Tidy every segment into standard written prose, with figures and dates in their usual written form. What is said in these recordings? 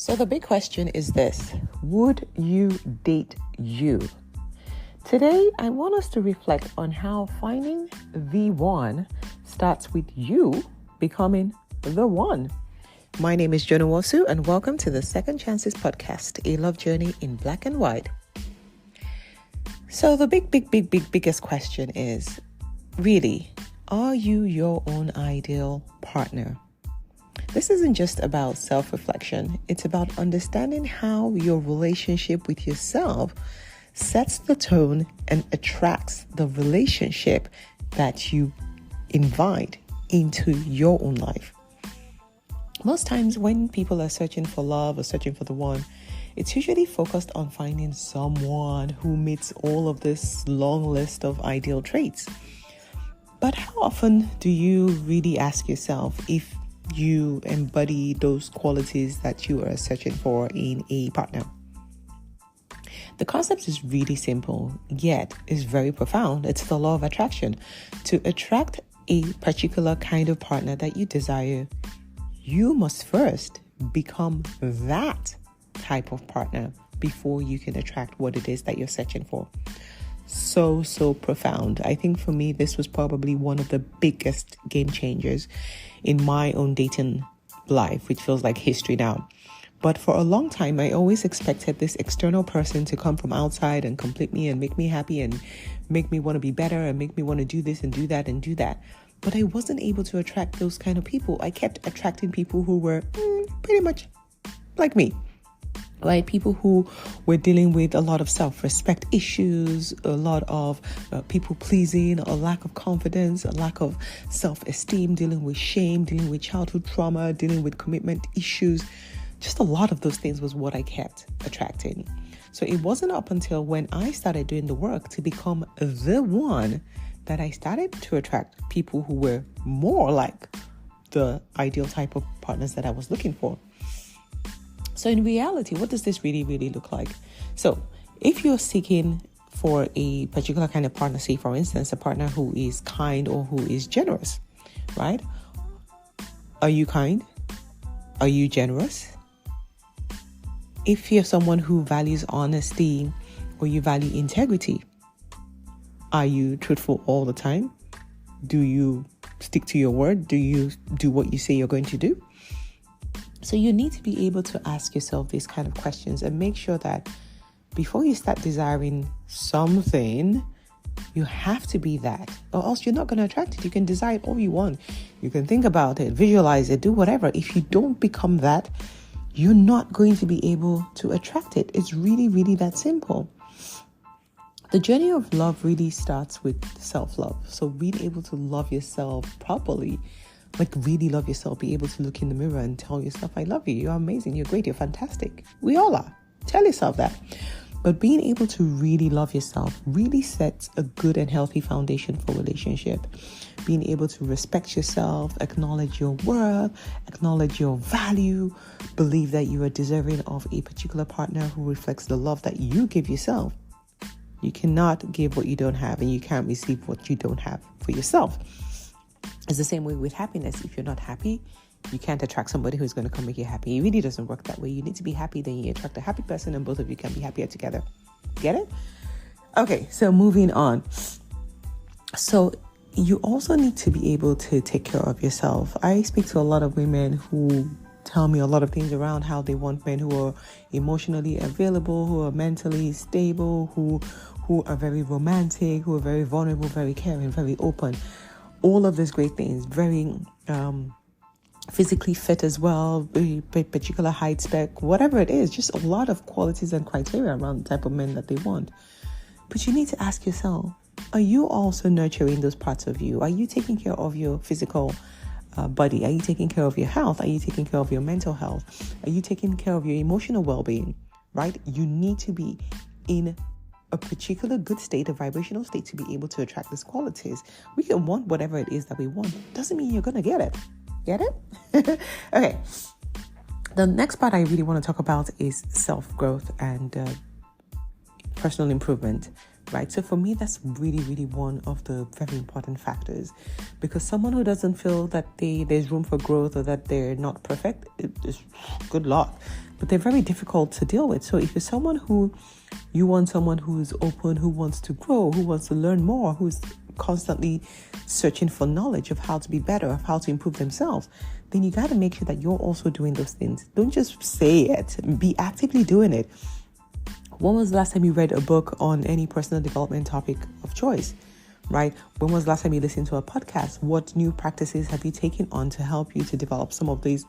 So the big question is this: would you date you? Today, I want us to reflect on how finding the one starts with you becoming the one. My name is Joan Nwosu, and welcome to the Second Chances Podcast, a love journey in black and white. So the biggest question is, really, are you your own ideal partner? This isn't just about self-reflection. It's about understanding how your relationship with yourself sets the tone and attracts the relationship that you invite into your own life. Most times when people are searching for love or searching for the one, it's usually focused on finding someone who meets all of this long list of ideal traits. But how often do you really ask yourself if you embody those qualities that you are searching for in a partner? The concept is really simple, yet is very profound. It's the law of attraction. To attract a particular kind of partner that you desire, you must first become that type of partner before you can attract what it is that you're searching for. So profound. I think for me, this was probably one of the biggest game changers in my own dating life, which feels like history now. But for a long time, I always expected this external person to come from outside and complete me and make me happy and make me want to be better and make me want to do this and do that and do that. But I wasn't able to attract those kind of people. I kept attracting people who were pretty much like me. Right? People who were dealing with a lot of self-respect issues, a lot of people pleasing, a lack of confidence, a lack of self-esteem, dealing with shame, dealing with childhood trauma, dealing with commitment issues. Just a lot of those things was what I kept attracting. So it wasn't up until when I started doing the work to become the one that I started to attract people who were more like the ideal type of partners that I was looking for. So in reality, what does this really look like? So if you're seeking for a particular kind of partner, say for instance, a partner who is kind or who is generous, right? Are you kind? Are you generous? If you're someone who values honesty or you value integrity, are you truthful all the time? Do you stick to your word? Do you do what you say you're going to do? So you need to be able to ask yourself these kind of questions and make sure that before you start desiring something, you have to be that, or else you're not going to attract it. You can desire it all you want. You can think about it, visualize it, do whatever. If you don't become that, you're not going to be able to attract it. It's really that simple. The journey of love really starts with self-love. So being able to love yourself properly, like really love yourself, be able to look in the mirror and tell yourself, I love you, you're amazing, you're great, you're fantastic. We all are. Tell yourself that. But being able to really love yourself really sets a good and healthy foundation for relationship. Being able to respect yourself, acknowledge your worth, acknowledge your value, believe that you are deserving of a particular partner who reflects the love that you give yourself. You cannot give what you don't have, and you can't receive what you don't have for yourself. It's the same way with happiness. If you're not happy, you can't attract somebody who's going to come make you happy. It really doesn't work that way. You need to be happy, then you attract a happy person, and both of you can be happier together. Get it? Okay, so moving on. So you also need to be able to take care of yourself. I speak to a lot of women who tell me a lot of things around how they want men who are emotionally available, who are mentally stable, who are very romantic, who are very vulnerable, very caring, very open. All of these great things, very physically fit as well, particular height spec, whatever it is, just a lot of qualities and criteria around the type of men that they want. But you need to ask yourself, are you also nurturing those parts of you? Are you taking care of your physical body? Are you taking care of your health? Are you taking care of your mental health? Are you taking care of your emotional well-being, right? You need to be in a particular good state, a vibrational state, to be able to attract these qualities. We can want whatever it is that we want. Doesn't mean you're going to get it. Get it? Okay. The next part I really want to talk about is self-growth and personal improvement. right? So for me, that's really, really one of the very important factors, because someone who doesn't feel that there's room for growth or that they're not perfect, it's good luck. But they're very difficult to deal with. So if you're someone you want someone who's open, who wants to grow, who wants to learn more, who's constantly searching for knowledge of how to be better, of how to improve themselves, then you got to make sure that you're also doing those things. Don't just say it, be actively doing it. When was the last time you read a book on any personal development topic of choice, right? When was the last time you listened to a podcast? What new practices have you taken on to help you to develop some of these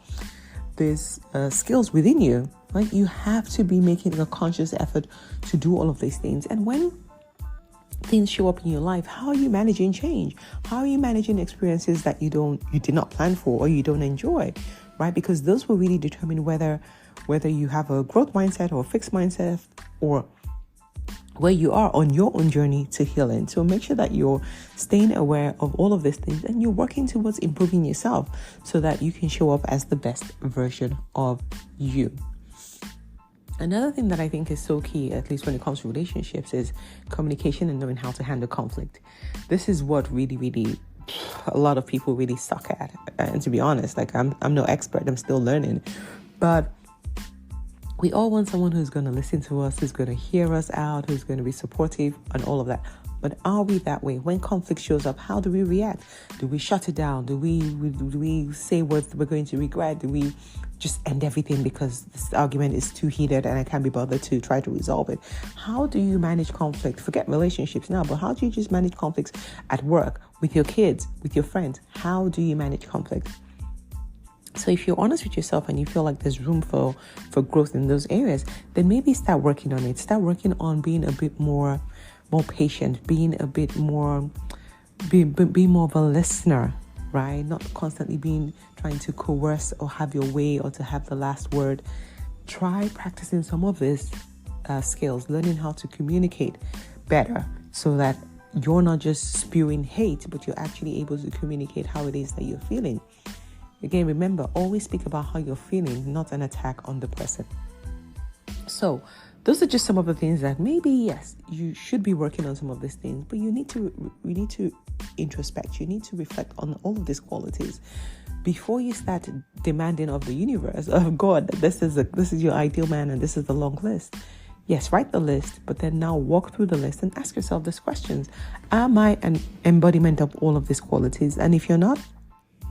skills within you, right? You have to be making a conscious effort to do all of these things. And when things show up in your life, how are you managing change? How are you managing experiences that you did not plan for or you don't enjoy, right? Because those will really determine whether you have a growth mindset or a fixed mindset, or where you are on your own journey to healing. So make sure that you're staying aware of all of these things and you're working towards improving yourself so that you can show up as the best version of you. Another thing that I think is so key, at least when it comes to relationships, is communication and knowing how to handle conflict. This is what really, really a lot of people really suck at. And to be honest, like I'm no expert, I'm still learning. But we all want someone who's going to listen to us, who's going to hear us out, who's going to be supportive and all of that. But are we that way? When conflict shows up, how do we react? Do we shut it down? Do we say what we're going to regret? Do we just end everything because this argument is too heated and I can't be bothered to try to resolve it? How do you manage conflict? Forget relationships now, but how do you just manage conflicts at work, with your kids, with your friends? How do you manage conflict? So if you're honest with yourself and you feel like there's room for growth in those areas, then maybe start working on it. Start working on being a bit more patient, being a bit more, being more of a listener, right? Not constantly trying to coerce or have your way or to have the last word. Try practicing some of these skills, learning how to communicate better so that you're not just spewing hate, but you're actually able to communicate how it is that you're feeling. Again, remember, always speak about how you're feeling, not an attack on the person. So those are just some of the things that maybe, yes, you should be working on some of these things, but we need to introspect. You need to reflect on all of these qualities before you start demanding of the universe, of God, that this is your ideal man and this is the long list. Yes, write the list, but then now walk through the list and ask yourself these questions. Am I an embodiment of all of these qualities? And if you're not,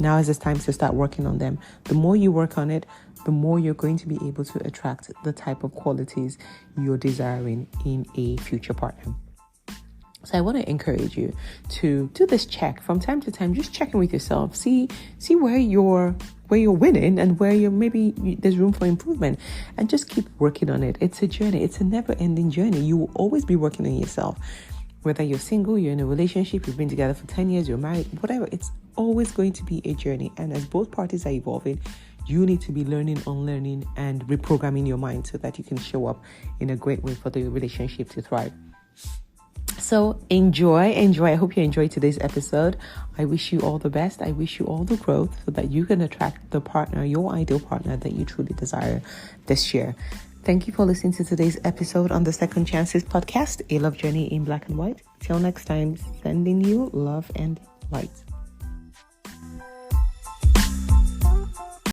now is the time to start working on them. The more you work on it, the more you're going to be able to attract the type of qualities you're desiring in a future partner. So I want to encourage you to do this check from time to time. Just checking with yourself. See where you're winning and where there's room for improvement, and just keep working on it. It's a journey. It's a never-ending journey. You will always be working on yourself. Whether you're single, you're in a relationship, you've been together for 10 years, you're married, whatever, it's always going to be a journey. And as both parties are evolving, you need to be learning, unlearning, and reprogramming your mind so that you can show up in a great way for the relationship to thrive. So enjoy. I hope you enjoyed today's episode. I wish you all the best. I wish you all the growth so that you can attract the partner, your ideal partner that you truly desire this year. Thank you for listening to today's episode on the Second Chances podcast, a love journey in black and white. Till next time, sending you love and light.